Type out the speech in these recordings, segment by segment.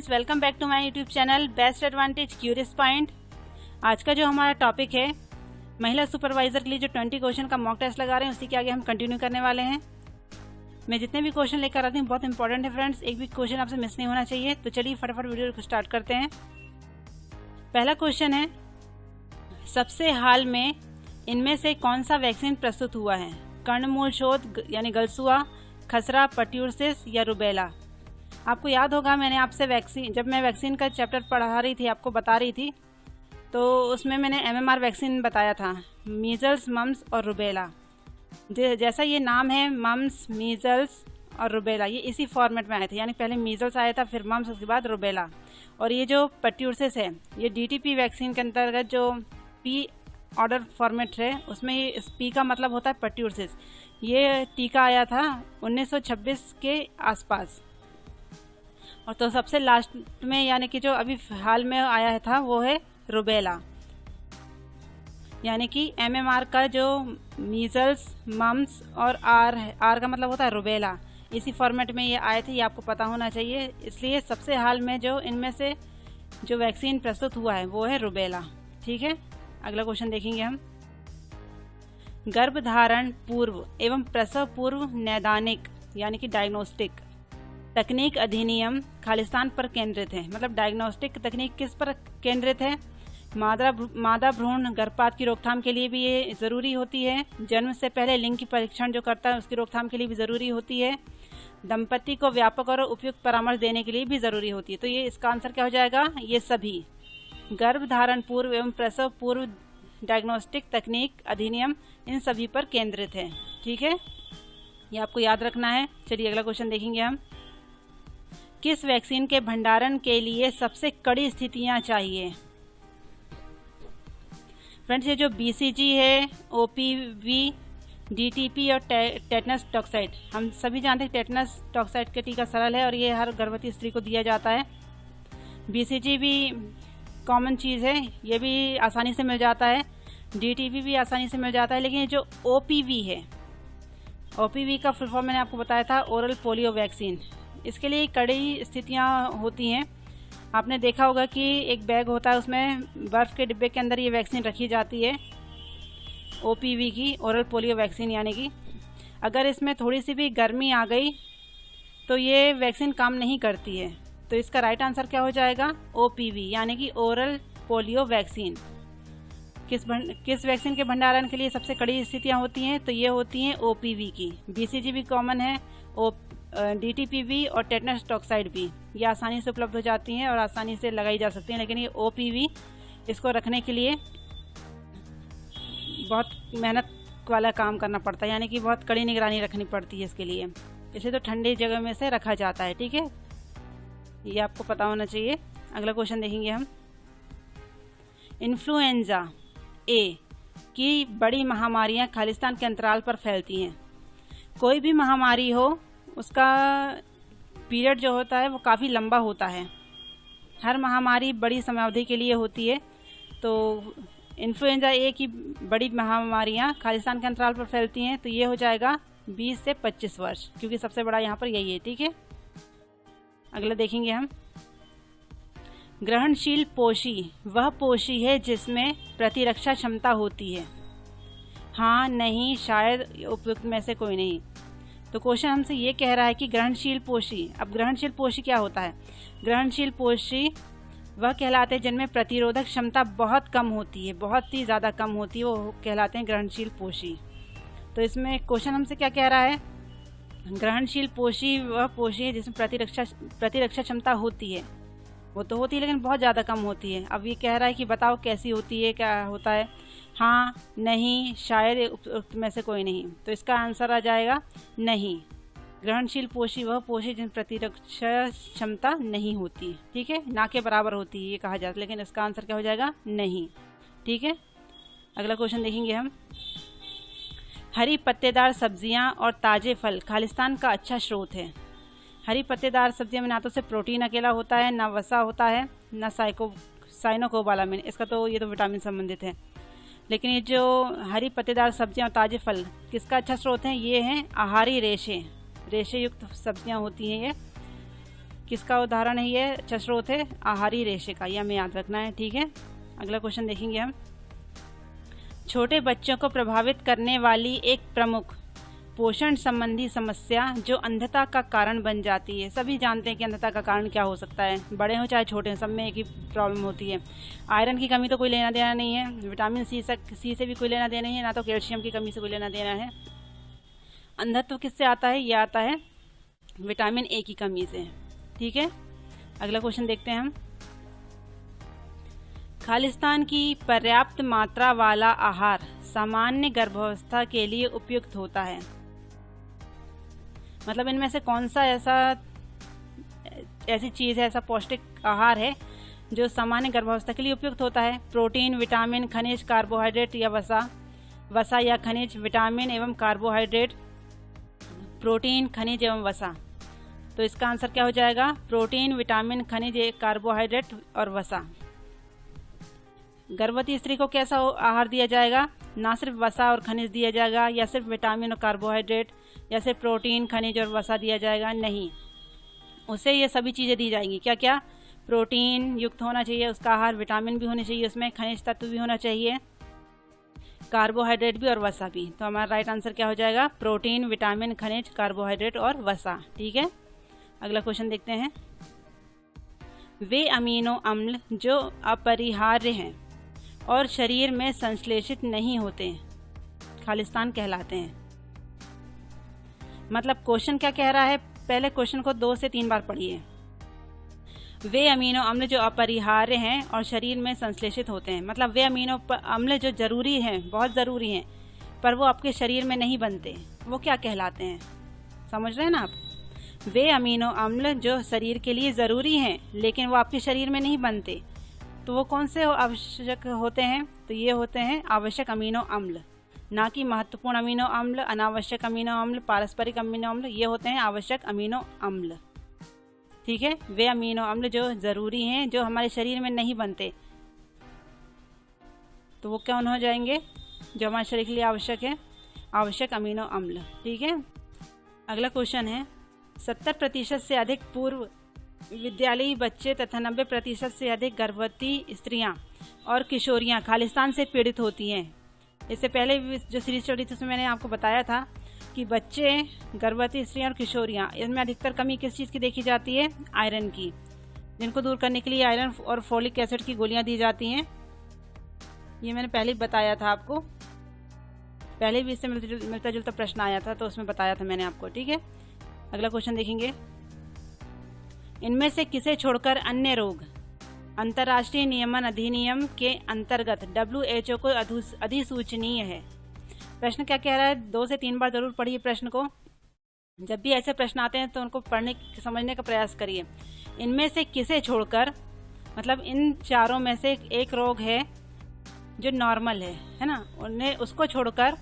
Friends, welcome back to my YouTube channel best advantage curious point. आज का जो हमारा टॉपिक है महिला सुपरवाइजर के लिए जो 20 क्वेश्चन का मॉक टेस्ट लगा रहे हैं उसी के आगे हम कंटिन्यू करने वाले हैं। मैं जितने भी क्वेश्चन लेकर आती हूँ बहुत इंपॉर्टेंट है फ्रेंड्स, एक भी क्वेश्चन आपसे मिस नहीं होना चाहिए। तो चलिए फटाफट वीडियो को स्टार्ट करते हैं। पहला क्वेश्चन है, सबसे हाल में इनमें से कौन सा वैक्सीन प्रस्तुत हुआ है? कर्णमूल शोथ यानी गलसुआ, खसरा, पर्ट्यूसिस या रूबेला। आपको याद होगा मैंने आपसे जब मैं वैक्सीन का चैप्टर पढ़ा रही थी, आपको बता रही थी, तो उसमें मैंने MMR वैक्सीन बताया था, मीजल्स, मम्स और रूबेला। जैसा ये नाम है मम्स, मीजल्स और रूबेला, ये इसी फॉर्मेट में आए थे, यानी पहले मीजल्स आया था, फिर मम्स, उसके बाद रूबेला। और ये जो पर्ट्यूसिस है ये DTP वैक्सीन के अंतर्गत जो P ऑर्डर फॉर्मेट है उसमें ये P का मतलब होता है पर्ट्यूसिस। ये टीका आया था 1926 के आसपास। और तो सबसे लास्ट में यानी कि जो अभी हाल में आया था वो है रूबेला, यानी कि MMR का जो मीजल्स, मम्स और R का मतलब होता है रूबेला, इसी फॉर्मेट में ये आए थे, ये आपको पता होना चाहिए। इसलिए सबसे हाल में जो इनमें से जो वैक्सीन प्रस्तुत हुआ है वो है रूबेला। ठीक है, अगला क्वेश्चन देखेंगे हम। गर्भधारण पूर्व एवं प्रसव पूर्व नैदानिक यानी कि डायग्नोस्टिक तकनीक अधिनियम खालिस्तान पर केंद्रित है। मतलब डायग्नोस्टिक तकनीक किस पर केंद्रित है? मादा भ्रूण गर्भपात की रोकथाम के लिए भी ये ज़रूरी होती है। जन्म से पहले लिंग की परीक्षण जो करता है उसकी रोकथाम के लिए भी ज़रूरी होती है। दंपति को व्यापक और उपयुक्त परामर्श देने के लिए भी ज़रूरी होती है। तो ये इसका आंसर क्या हो जाएगा? ये सभी गर्भधारण पूर्व एवं प्रसव पूर्व डायग्नोस्टिक तकनीक अधिनियम इन सभी पर केंद्रित है। ठीक है, ये आपको याद रखना है। चलिए अगला क्वेश्चन देखेंगे हम। किस वैक्सीन के भंडारण के लिए सबसे कड़ी स्थितियां चाहिए? फ्रेंड्स, ये जो BCG है, OPV, DTP और टेटनस टॉक्साइड, हम सभी जानते हैं टेटनस टॉक्साइड का टीका सरल है और ये हर गर्भवती स्त्री को दिया जाता है। BCG भी कॉमन चीज़ है, ये भी आसानी से मिल जाता है। DTP भी आसानी से मिल जाता है। लेकिन ये जो OPV है, OPV का फुल फॉर्म मैंने आपको बताया था, ओरल पोलियो वैक्सीन। इसके लिए कड़ी स्थितियां होती हैं। आपने देखा होगा कि एक बैग होता है, उसमें बर्फ़ के डिब्बे के अंदर ये वैक्सीन रखी जाती है, OPV की, ओरल पोलियो वैक्सीन। यानी कि अगर इसमें थोड़ी सी भी गर्मी आ गई तो ये वैक्सीन काम नहीं करती है। तो इसका राइट आंसर क्या हो जाएगा? OPV यानी कि ओरल पोलियो वैक्सीन। किस वैक्सीन के भंडारण के लिए सबसे कड़ी स्थितियां होती हैं? तो ये होती हैं OPV की। BCG भी कॉमन है, DTP भी और टेटनस टॉक्साइड भी, ये आसानी से उपलब्ध हो जाती हैं और आसानी से लगाई जा सकती हैं। लेकिन ये OPV, इसको रखने के लिए बहुत मेहनत वाला काम करना पड़ता है, यानी कि बहुत कड़ी निगरानी रखनी पड़ती है इसके लिए। इसे तो ठंडी जगह में से रखा जाता है। ठीक है, ये आपको पता होना चाहिए। अगला क्वेश्चन देखेंगे हम। इन्फ्लुएंजा A की बड़ी महामारियां खालिस्तान के अंतराल पर फैलती हैं। कोई भी महामारी हो, उसका पीरियड जो होता है वो काफ़ी लंबा होता है। हर महामारी बड़ी समयावधि के लिए होती है। तो इन्फ्लुएंजा A की बड़ी महामारियां खालिस्तान के अंतराल पर फैलती हैं। तो ये हो जाएगा 20 से 25 वर्ष, क्योंकि सबसे बड़ा यहाँ पर यही है। ठीक है, अगला देखेंगे हम। ग्रहणशील पोषी वह पोषी है जिसमें प्रतिरक्षा क्षमता होती है। हाँ, नहीं, शायद, उपयुक्त में से कोई नहीं। तो क्वेश्चन हमसे ये कह रहा है कि ग्रहणशील पोषी। अब ग्रहणशील पोषी क्या होता है? ग्रहणशील पोषी वह कहलाते हैं जिनमें प्रतिरोधक क्षमता बहुत कम होती है, बहुत ही ज़्यादा कम होती है, वो कहलाते हैं ग्रहणशील पोषी। तो इसमें क्वेश्चन हमसे क्या कह रहा है? ग्रहणशील पोषी वह पोषी है जिसमें प्रतिरक्षा क्षमता होती है। वो तो होती है लेकिन बहुत ज़्यादा कम होती है। अब ये कह रहा है कि बताओ कैसी होती है, क्या होता है? हाँ, नहीं, शायद, उपयुक्त में से कोई नहीं। तो इसका आंसर आ जाएगा नहीं। ग्रहणशील पोषी वह पोषी जिन प्रतिरक्षा क्षमता नहीं होती। ठीक है, ना के बराबर होती है ये कहा जाता है, लेकिन इसका आंसर क्या हो जाएगा? नहीं। ठीक है, अगला क्वेश्चन देखेंगे हम। हरी पत्तेदार सब्जियां और ताजे फल खालिस्तान का अच्छा स्रोत है। हरी पत्तेदार सब्जियों में ना तो से प्रोटीन अकेला होता है, ना वसा होता है, ना साइनोकोबालामिन, इसका तो ये तो विटामिन संबंधित है। लेकिन ये जो हरी पत्तेदार सब्जियां और ताजे फल किसका अच्छा स्रोत हैं? ये हैं आहारी रेशे युक्त सब्जियां होती हैं ये। किसका उदाहरण है ये? अच्छा स्रोत है आहारी रेशे का, यह हमें याद रखना है। ठीक है, अगला क्वेश्चन देखेंगे हम। छोटे बच्चों को प्रभावित करने वाली एक प्रमुख पोषण संबंधी समस्या जो अंधता का कारण बन जाती है। सभी जानते हैं कि अंधता का कारण क्या हो सकता है, बड़े हो चाहे छोटे हो, सब में एक ही प्रॉब्लम होती है। आयरन की कमी तो कोई लेना देना नहीं है, विटामिन सी से भी कोई लेना देना नहीं है, ना तो कैल्शियम की कमी से कोई लेना देना है। अंधत्व किससे आता है? ये आता है विटामिन ए की कमी से। ठीक है, अगला क्वेश्चन देखते हैं हम। खालिस्तान की पर्याप्त मात्रा वाला आहार सामान्य गर्भावस्था के लिए उपयुक्त होता है। मतलब इनमें से कौन सा ऐसी चीज़ है, ऐसा पौष्टिक आहार है जो सामान्य गर्भावस्था के लिए उपयुक्त होता है? प्रोटीन, विटामिन, खनिज, कार्बोहाइड्रेट या वसा? वसा या खनिज, विटामिन एवं कार्बोहाइड्रेट, प्रोटीन, खनिज एवं वसा। तो इसका आंसर क्या हो जाएगा? प्रोटीन, विटामिन, खनिज, कार्बोहाइड्रेट और वसा। गर्भवती स्त्री को कैसा आहार दिया जाएगा? ना सिर्फ वसा और खनिज दिया जाएगा, या सिर्फ विटामिन और कार्बोहाइड्रेट, या सिर्फ प्रोटीन, खनिज और वसा दिया जाएगा? नहीं, उसे ये सभी चीज़ें दी जाएंगी। क्या क्या? प्रोटीन युक्त होना चाहिए उसका आहार, विटामिन भी होने चाहिए उसमें, खनिज तत्व भी होना चाहिए, कार्बोहाइड्रेट भी और वसा भी। तो हमारा राइट आंसर क्या हो जाएगा? प्रोटीन, विटामिन, खनिज, कार्बोहाइड्रेट और वसा। ठीक है, अगला क्वेश्चन देखते हैं। वे अमीनो अम्ल जो अपरिहार्य हैं और शरीर में संश्लेषित नहीं होते खालिस्तान कहलाते हैं। मतलब क्वेश्चन क्या कह रहा है? पहले क्वेश्चन को 2 से 3 बार पढ़िए। वे अमीनो अम्ल जो अपरिहार्य हैं और शरीर में संश्लेषित होते हैं, मतलब वे अमीनो अम्ल जो जरूरी हैं, बहुत ज़रूरी हैं, पर वो आपके शरीर में नहीं बनते, वो क्या कहलाते हैं? समझ रहे हैं ना आप? वे अमीनो अम्ल जो शरीर के लिए ज़रूरी हैं लेकिन वो आपके शरीर में नहीं बनते, तो वो कौन से आवश्यक होते हैं? तो ये होते हैं आवश्यक अमीनो अम्ल, ना कि महत्वपूर्ण अमीनो अम्ल, अनावश्यक अमीनो अम्ल, पारस्परिक अमीनो अम्ल। ये होते हैं आवश्यक अमीनो अम्ल। ठीक है, वे अमीनो अम्ल जो ज़रूरी हैं, जो हमारे शरीर में नहीं बनते, तो वो कौन हो जाएंगे? जो हमारे शरीर के लिए आवश्यक है, आवश्यक अमीनो अम्ल। ठीक है, अगला क्वेश्चन है। 70% से अधिक पूर्व विद्यालयी बच्चे तथा 90% से अधिक गर्भवती स्त्रियां और किशोरियां खालिस्तान से पीड़ित होती हैं। इससे पहले जो सीरीज चल रही थी उसमें मैंने आपको बताया था कि बच्चे, गर्भवती स्त्रियां और किशोरियां, इनमें अधिकतर कमी किस चीज़ की देखी जाती है? आयरन की, जिनको दूर करने के लिए आयरन और फोलिक एसिड की गोलियां दी जाती हैं। ये मैंने पहले ही बताया था आपको, पहले भी इससे मिलता जुलता प्रश्न आया था तो उसमें बताया था मैंने आपको। ठीक है, अगला क्वेश्चन देखेंगे। इनमें से किसे छोड़कर अन्य रोग अंतर्राष्ट्रीय नियमन अधिनियम के अंतर्गत WHO को अधिसूचनीय है? प्रश्न क्या कह रहा है? 2 से 3 बार जरूर पढ़िए प्रश्न को। जब भी ऐसे प्रश्न आते हैं तो उनको समझने का प्रयास करिए। इनमें से किसे छोड़कर, मतलब इन चारों में से एक रोग है जो नॉर्मल है ना, उन्हें उसको छोड़कर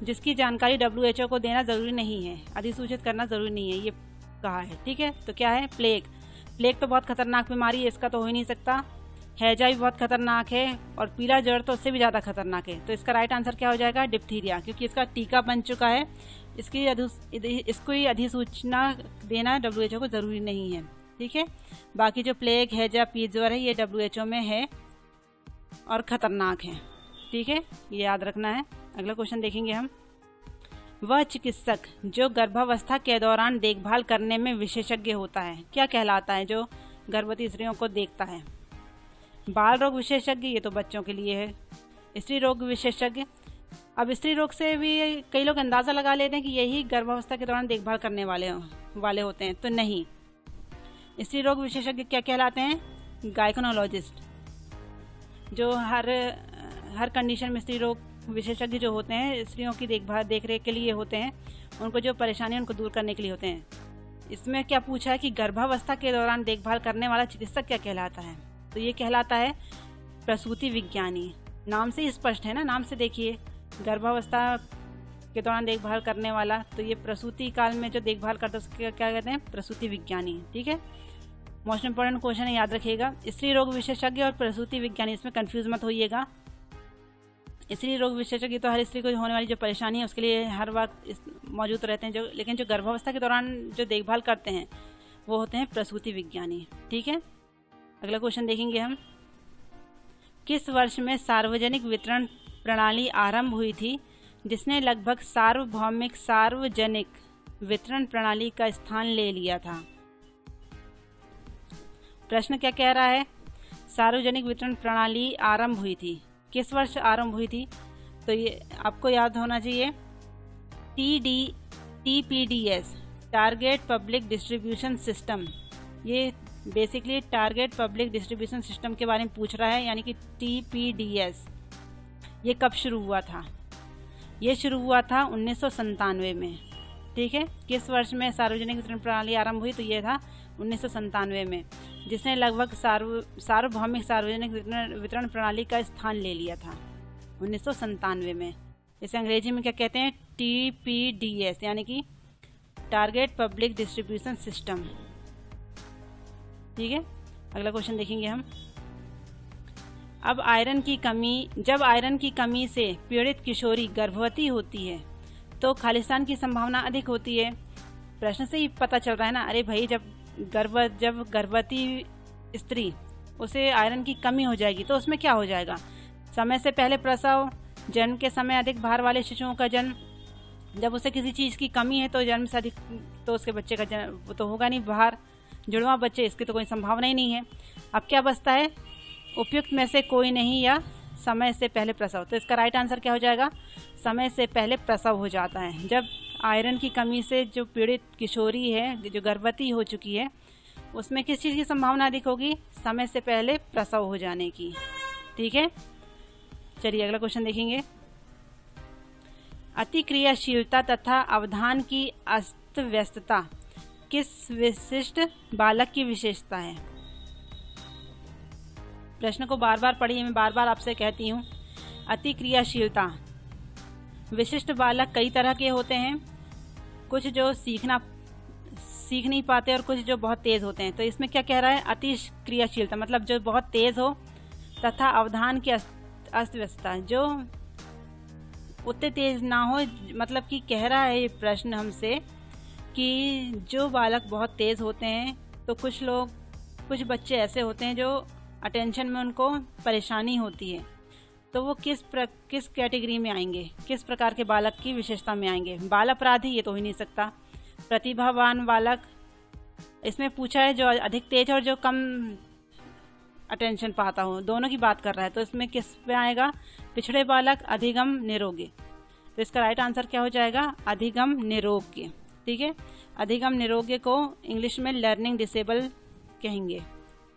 जिसकी जानकारी WHO को देना ज़रूरी नहीं है, अधिसूचित करना ज़रूरी नहीं है, ये कहा है। ठीक है, तो क्या है? प्लेग। प्लेग तो बहुत खतरनाक बीमारी है, इसका तो हो ही नहीं सकता। हैजा भी बहुत खतरनाक है, और पीला ज्वर तो उससे भी ज़्यादा खतरनाक है। तो इसका राइट आंसर क्या हो जाएगा? डिप्थीरिया, क्योंकि इसका टीका बन चुका है। इसको अधिसूचना देना WHO को ज़रूरी नहीं है। ठीक है, बाकी जो प्लेग, हैजा, पीला ज्वर है, ये WHO में है और ख़तरनाक है। ठीक है, ये याद रखना है। अगला क्वेश्चन देखेंगे हम। वह चिकित्सक जो गर्भावस्था के दौरान देखभाल करने में विशेषज्ञ होता है, क्या कहलाता है? जो गर्भवती स्त्रियों को देखता है। बाल रोग विशेषज्ञ, ये तो बच्चों के लिए है। स्त्री रोग विशेषज्ञ, अब स्त्री रोग से भी कई लोग अंदाज़ा लगा लेते हैं कि यही गर्भावस्था के दौरान देखभाल करने वाले होते हैं, तो नहीं। स्त्री रोग विशेषज्ञ क्या कहलाते हैं? गायकोनोलॉजिस्ट, जो हर कंडीशन में स्त्री रोग विशेषज्ञ जो होते हैं, स्त्रियों की देख रेख के लिए होते हैं, उनको जो परेशानी उनको दूर करने के लिए होते हैं। इसमें क्या पूछा है कि गर्भावस्था के दौरान देखभाल करने वाला चिकित्सक क्या कहलाता है? तो ये कहलाता है प्रसूति विज्ञानी। नाम से ही स्पष्ट है ना, नाम से देखिए, गर्भावस्था के दौरान देखभाल करने वाला, तो ये प्रसूति काल में जो देखभाल करता है उसके क्या कहते हैं? प्रसूति विज्ञानी। ठीक है, मोस्ट इंपॉर्टेंट क्वेश्चन है, याद रखिएगा। स्त्री रोग विशेषज्ञ और प्रसूति विज्ञानी, इसमें कंफ्यूज मत होइएगा। स्त्री रोग विशेषज्ञ तो हर स्त्री को होने वाली जो परेशानी है उसके लिए हर वक्त मौजूद रहते हैं, लेकिन जो गर्भावस्था के दौरान जो देखभाल करते हैं वो होते हैं प्रसूति विज्ञानी। ठीक है, अगला क्वेश्चन देखेंगे हम। किस वर्ष में सार्वजनिक वितरण प्रणाली आरंभ हुई थी जिसने लगभग सार्वजनिक वितरण प्रणाली का स्थान ले लिया था? प्रश्न क्या कह रहा है? सार्वजनिक वितरण प्रणाली आरंभ हुई थी, किस वर्ष आरंभ हुई थी? तो ये आपको याद होना चाहिए, TPDS, target public distribution system. ये basically target public distribution system के बारे में पूछ रहा है, यानी कि TPDS। ये कब शुरू हुआ था? ये शुरू हुआ था 1997 में। ठीक है, किस वर्ष में सार्वजनिक वितरण प्रणाली आरंभ हुई? तो ये था 1997 में, जिसने लगभग सार्वभौमिक सार्वजनिक वितरण प्रणाली का स्थान ले लिया था 1997 में। इसे अंग्रेजी में क्या कहते हैं? TPDS, यानी कि टारगेट पब्लिक डिस्ट्रीब्यूशन सिस्टम। ठीक है, अगला क्वेश्चन देखेंगे हम। जब आयरन की कमी से पीड़ित किशोरी गर्भवती होती है तो खालिस्तान की संभावना अधिक होती है। प्रश्न से ही पता चल रहा है ना। अरे भाई, जब गर्भवती स्त्री, उसे आयरन की कमी हो जाएगी तो उसमें क्या हो जाएगा? समय से पहले प्रसव, जन्म के समय अधिक भार वाले शिशुओं का जन्म। जब उसे किसी चीज़ की कमी है तो जन्म से अधिक तो उसके बच्चे का जन्म तो होगा नहीं, बाहर जुड़वा बच्चे, इसकी तो कोई संभावना ही नहीं है। अब क्या बचता है? उपयुक्त में से कोई नहीं या समय से पहले प्रसव। तो इसका राइट आंसर क्या हो जाएगा? समय से पहले प्रसव हो जाता है। जब आयरन की कमी से जो पीड़ित किशोरी है, जो गर्भवती हो चुकी है, उसमें किस चीज़ की संभावना अधिक होगी? समय से पहले प्रसव हो जाने की। ठीक है, चलिए अगला क्वेश्चन देखेंगे। अतिक्रियाशीलता तथा अवधान की अस्त व्यस्तता किस विशिष्ट बालक की विशेषता है? प्रश्न को बार बार पढ़िए, मैं बार बार आपसे कहती हूँ। अतिक्रियाशीलता, विशिष्ट बालक कई तरह के होते हैं, कुछ जो सीख नहीं पाते और कुछ जो बहुत तेज होते हैं। तो इसमें क्या कह रहा है? अति क्रियाशीलता मतलब जो बहुत तेज हो, तथा अवधान की अस्त व्यस्तता, जो उतने तेज ना हो। मतलब कि कह रहा है ये प्रश्न हमसे कि जो बालक बहुत तेज होते हैं, तो कुछ बच्चे ऐसे होते हैं जो अटेंशन में उनको परेशानी होती है, तो वो किस कैटेगरी में आएंगे? किस प्रकार के बालक की विशेषता में आएंगे? बाल अपराधी, ये तो हो ही नहीं सकता। प्रतिभावान बालक, इसमें पूछा है जो अधिक तेज और जो कम अटेंशन पाता हो, दोनों की बात कर रहा है। तो इसमें किस पे आएगा? पिछड़े बालक, अधिगम निरोगी। तो इसका राइट आंसर क्या हो जाएगा? अधिगम निरोग्य। ठीक है, अधिगम निरोग्य को इंग्लिश में लर्निंग डिसेबल कहेंगे।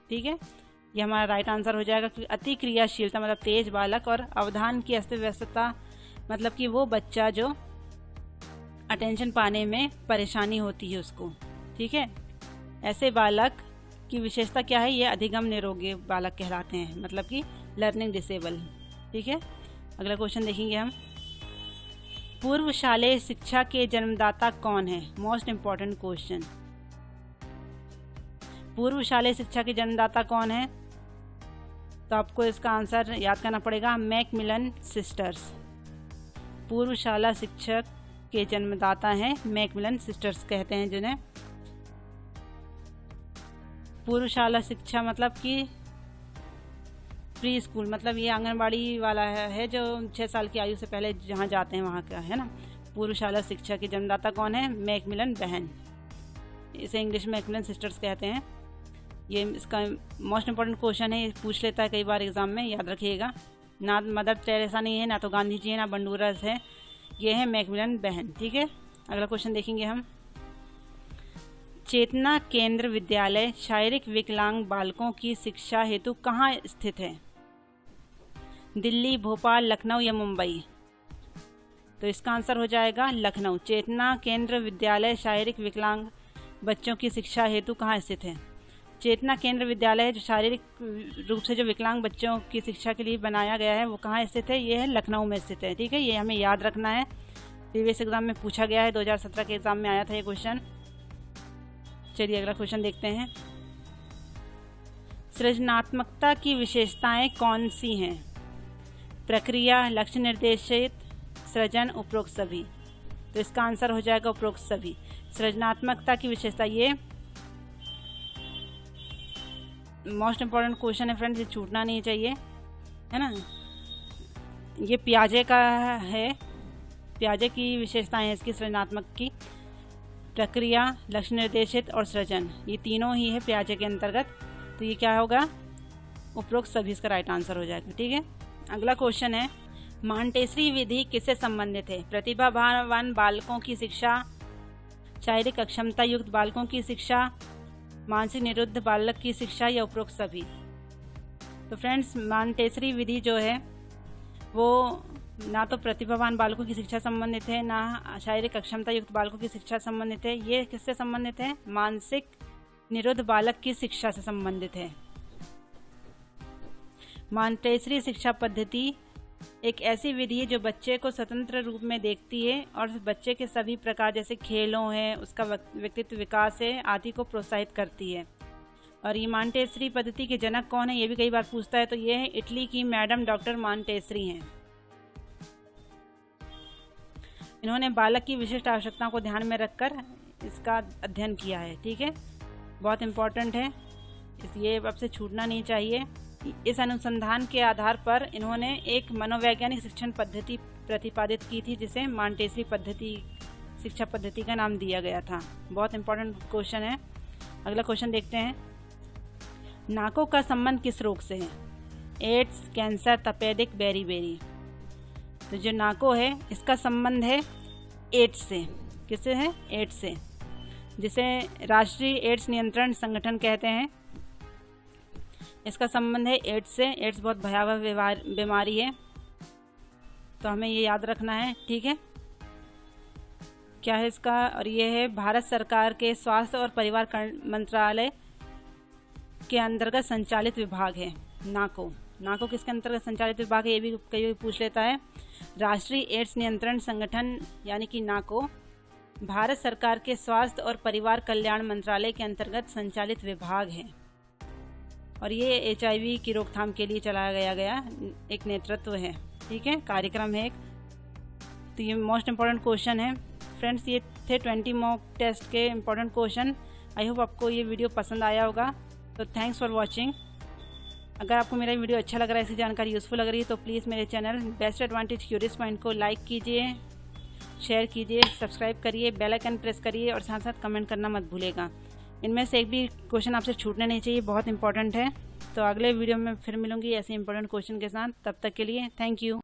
ठीक है, ये हमारा राइट आंसर हो जाएगा। कि अति क्रियाशीलता मतलब तेज बालक, और अवधान की अस्त व्यस्तता मतलब कि वो बच्चा जो अटेंशन पाने में परेशानी होती है उसको। ठीक है, ऐसे बालक की विशेषता क्या है? ये अधिगम निरोगी बालक कहलाते हैं, मतलब कि लर्निंग डिसेबल। ठीक है, अगला क्वेश्चन देखेंगे हम। पूर्व शालेय शिक्षा के जन्मदाता कौन है? Most important question. पूर्व शालेय शिक्षा के जन्मदाता कौन है? तो आपको इसका आंसर याद करना पड़ेगा, मैकमिलन सिस्टर्स। पूर्व शाला शिक्षक के जन्मदाता हैं मैकमिलन सिस्टर्स कहते हैं जिन्हें। पूर्व शाला शिक्षा मतलब कि प्री स्कूल, मतलब ये आंगनबाड़ी वाला है जो 6 साल की आयु से पहले जहाँ जाते हैं वहाँ का है ना। पूर्व शाला शिक्षा के जन्मदाता कौन है? मैकमिलन बहन, इसे इंग्लिश में मैकमिलन सिस्टर्स कहते हैं। ये इसका मोस्ट इम्पॉर्टेंट क्वेश्चन है, पूछ लेता है कई बार एग्जाम में, याद रखिएगा। ना मदर टेरेसा नहीं है, ना तो गांधी जी है, ना बंडूरस है, ये है मैकमिलन बहन। ठीक है, अगला क्वेश्चन देखेंगे हम। चेतना केंद्र विद्यालय शारीरिक विकलांग बालकों की शिक्षा हेतु कहाँ स्थित है? दिल्ली, भोपाल, लखनऊ या मुंबई? तो इसका आंसर हो जाएगा लखनऊ। चेतना केंद्र विद्यालय शारीरिक विकलांग बच्चों की शिक्षा हेतु कहाँ स्थित है? चेतना केंद्र विद्यालय जो शारीरिक रूप से जो विकलांग बच्चों की शिक्षा के लिए बनाया गया है वो कहाँ स्थित है? ये है लखनऊ में स्थित है। ठीक है, ये हमें याद रखना है, प्रीवियस एग्जाम में पूछा गया है, 2017 के एग्जाम में आया था ये क्वेश्चन। चलिए अगला क्वेश्चन देखते हैं। सृजनात्मकता की विशेषताएं कौन सी हैं? प्रक्रिया, लक्ष्य निर्देशित, सृजन, उपरोक्त सभी। तो इसका आंसर हो जाएगा उपरोक्त सभी। सृजनात्मकता की विशेषता ये मोस्ट इम्पॉर्टेंट क्वेश्चन है फ्रेंड्स, ये छूटना नहीं चाहिए, है ना। ये पियाजे का है, पियाजे की विशेषताएं हैं इसकी सृजनात्मक की, प्रक्रिया, लक्ष्य निर्देशित और सृजन, ये तीनों ही है पियाजे के अंतर्गत। तो ये क्या होगा, उपरोक्त सभी इसका राइट आंसर हो जाएगा। ठीक है, अगला क्वेश्चन है, मॉन्टेसरी विधि किससे संबंधित है? प्रतिभावान बालकों की शिक्षा, शारीरिक अक्षमता युक्त बालकों की शिक्षा, मानसिक निरुद्ध बालक की शिक्षा या उपरोक्त सभी? तो फ्रेंड्स, मॉन्टेसरी विधि जो है वो ना तो प्रतिभावान बालकों की शिक्षा संबंधित है, ना शारीरिक अक्षमता युक्त बालकों की शिक्षा संबंधित है। ये किससे संबंधित है? मानसिक निरुद्ध बालक की शिक्षा से संबंधित है। मॉन्टेसरी शिक्षा पद्धति एक ऐसी विधि है जो बच्चे को स्वतंत्र रूप में देखती है और बच्चे के सभी प्रकार जैसे खेलों है, उसका व्यक्तित्व विकास है आदि को प्रोत्साहित करती है। और ये मॉन्टेसरी पद्धति के जनक कौन है, ये भी कई बार पूछता है। तो ये है इटली की मैडम डॉक्टर मॉन्टेसरी हैं। इन्होंने बालक की विशिष्ट आवश्यकताओं को ध्यान में रखकर इसका अध्ययन किया है। ठीक है, बहुत इम्पोर्टेंट है, ये अब से छूटना नहीं चाहिए। इस अनुसंधान के आधार पर इन्होंने एक मनोवैज्ञानिक शिक्षण पद्धति प्रतिपादित की थी जिसे मॉन्टेसरी पद्धति शिक्षा पद्धति का नाम दिया गया था। बहुत इंपॉर्टेंट क्वेश्चन है। अगला क्वेश्चन देखते हैं, नाकों का संबंध किस रोग से है? एड्स, कैंसर, तपेदिक, बेरी। तो जो नाकों है इसका संबंध है एड्स से। किससे है? एड्स से, जिसे राष्ट्रीय एड्स नियंत्रण संगठन कहते हैं। इसका संबंध है एड्स से। एड्स बहुत भयावह बीमारी है, तो हमें ये याद रखना है। ठीक है, क्या है इसका? और ये है भारत सरकार के स्वास्थ्य और परिवार मंत्रालय के अंतर्गत संचालित विभाग है। नाको किसके अंतर्गत संचालित विभाग है, ये भी कई पूछ लेता है। राष्ट्रीय एड्स नियंत्रण संगठन यानी कि नाको भारत सरकार के स्वास्थ्य और परिवार कल्याण मंत्रालय के अंतर्गत संचालित विभाग है और ये HIV की रोकथाम के लिए चलाया गया एक नेतृत्व है। ठीक है, कार्यक्रम है एक। तो ये मोस्ट इम्पॉर्टेंट क्वेश्चन है फ्रेंड्स। ये थे 20 मॉक टेस्ट के इम्पॉर्टेंट क्वेश्चन। आई होप आपको ये वीडियो पसंद आया होगा। तो थैंक्स फॉर वॉचिंग। अगर आपको मेरा वीडियो अच्छा लग रहा है, ऐसी जानकारी यूज़फुल लग रही है तो प्लीज़ मेरे channel best advantage curious point को लाइक कीजिए, शेयर कीजिए, सब्सक्राइब करिए, बेल आइकन प्रेस करिए और साथ साथ कमेंट करना मत भूलिएगा। इनमें से एक भी क्वेश्चन आपसे छूटने नहीं चाहिए, बहुत इंपॉर्टेंट है। तो अगले वीडियो में फिर मिलूंगी ऐसे इंपॉर्टेंट क्वेश्चन के साथ। तब तक के लिए थैंक यू।